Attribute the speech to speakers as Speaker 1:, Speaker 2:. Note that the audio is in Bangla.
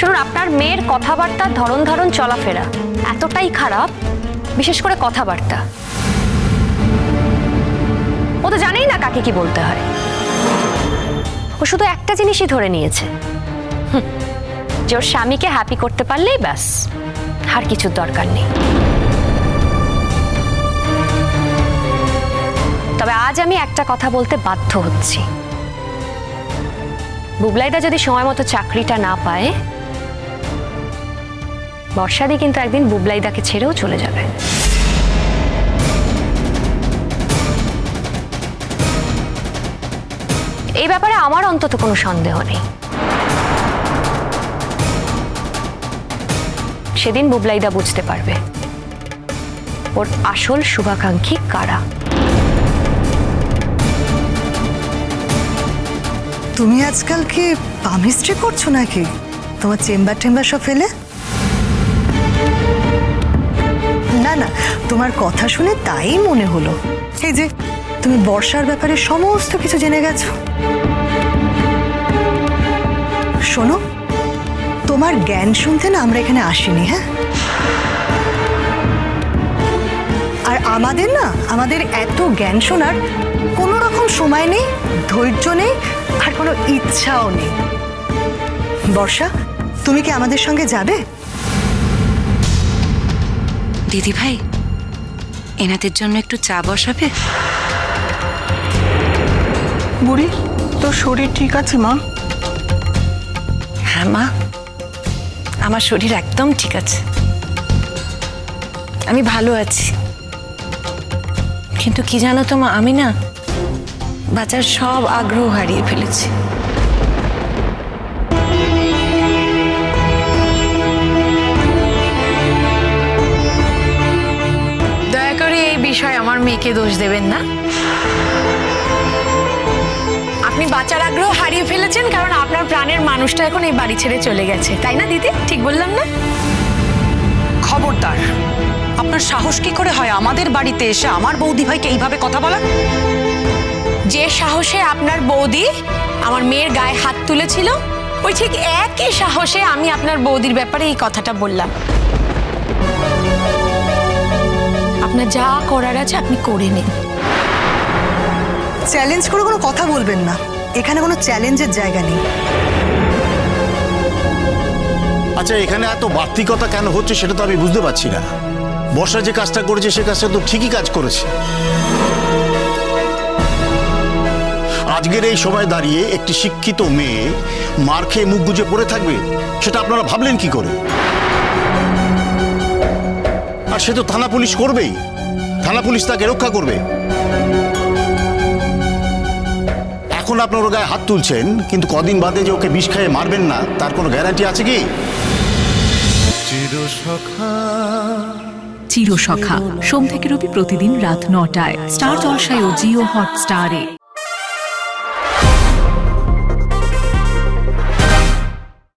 Speaker 1: শুনুন, আপনার মেয়ের কথাবার্তা, ধরন ধারণ, চলাফেরা এতটাই খারাপ, বিশেষ করে কথাবার্তা। ও তো জানেই না কাকে কি বলতে হয়। ও শুধু একটা জিনিসই ধরে নিয়েছে, যে ওর স্বামীকে হ্যাপি করতে পারলেই ব্যাস, আর কিছুর দরকার নেই। তবে আজ আমি একটা কথা বলতে বাধ্য হচ্ছি। বুবলাইদা যদি সময় মতো চাকরিটা না পায়, বর্ষাদি কিন্তু একদিন বুবলাইদাকে ছেড়েও চলে যাবে। এই ব্যাপারে আমার অন্তত কোনো সন্দেহ নেই। সেদিন বুবলাইদা বুঝতে পারবে ওর আসল শুভাকাঙ্ক্ষী কারা।
Speaker 2: তুমি আজকাল কি পামিস্ট্রি করছো নাকি? তোমার চেম্বার টেম্বার সব ফেলে? না না, তোমার কথা শুনে তাই মনে হলো। এই যে তুমি বর্ষার ব্যাপারে সমস্ত কিছু জেনে গেছো। শোনো, তোমার জ্ঞান শুনতে না আমরা এখানে আসিনি, হ্যাঁ? আর আমাদের এত জ্ঞান শোনার কোনো রকম সময় নেই, ধৈর্য নেই, আর কোনো ইচ্ছাও নেই। বর্ষা, তুমি কি আমাদের সঙ্গে যাবে?
Speaker 3: দিদি ভাই, এনাদের জন্য একটু চা বসাবে?
Speaker 4: বুড়ি, তোর শরীর ঠিক আছে মা?
Speaker 3: হ্যাঁ মা, আমার শরীর একদম ঠিক আছে, আমি ভালো আছি। কিন্তু কি জানো তো মা, আমি না বাঁচার সব আগ্রহ হারিয়ে ফেলেছি। দয়া করে এই বিষয়ে আমার মেয়েকে দোষ দেবেন না। আপনি বাঁচার আগ্রহ হারিয়ে ফেলেছেন কারণ আপনার প্রাণের মানুষটা এখন এই বাড়ি ছেড়ে চলে গেছে, তাই না দিদি? ঠিক বললাম না?
Speaker 5: খবরদার, আপনার সাহস কি করে হয় আমাদের বাড়িতে এসে আমার বৌদি ভাইকে এইভাবে কথা বলা?
Speaker 3: যে সাহসে আপনার বৌদি আমার মেয়ের গায়ে হাত তুলেছিল, ওই ঠিক একই সাহসে আমি আপনার বৌদির ব্যাপারে এই কথাটা বললাম। আপনার যা করার আছে আপনি করে নিন।
Speaker 2: চ্যালেঞ্জ করে কোনো কথা বলবেন না, এখানে কোনো চ্যালেঞ্জের জায়গা নেই।
Speaker 6: আচ্ছা, এখানে এত বাড়তিকতা কেন হচ্ছে সেটা তো আমি বুঝতে পারছি না। বর্ষা যে কাজটা করেছে সে কাজটা তো ঠিকই কাজ করেছে। আজকের এই সময় দাঁড়িয়ে একটি শিক্ষিত মেয়ে মার খেয়ে মুখ গুজে পড়ে থাকবে, সেটা আপনারা ভাবলেন কি করে? আর সে তো থানা পুলিশ করবেই, থানা পুলিশ তাকে রক্ষা করবে। এখন আপনার ওর গায়ে হাত তুলছেন, কিন্তু কদিন বাদে যে ওকে বিষ খাইয়ে মারবেন না তার কোনো গ্যারান্টি আছে কি?
Speaker 7: চিরসখা সোম থেকে রবি প্রতিদিন রাত ৯টায় স্টার জলসায় ও জিও হটস্টারে।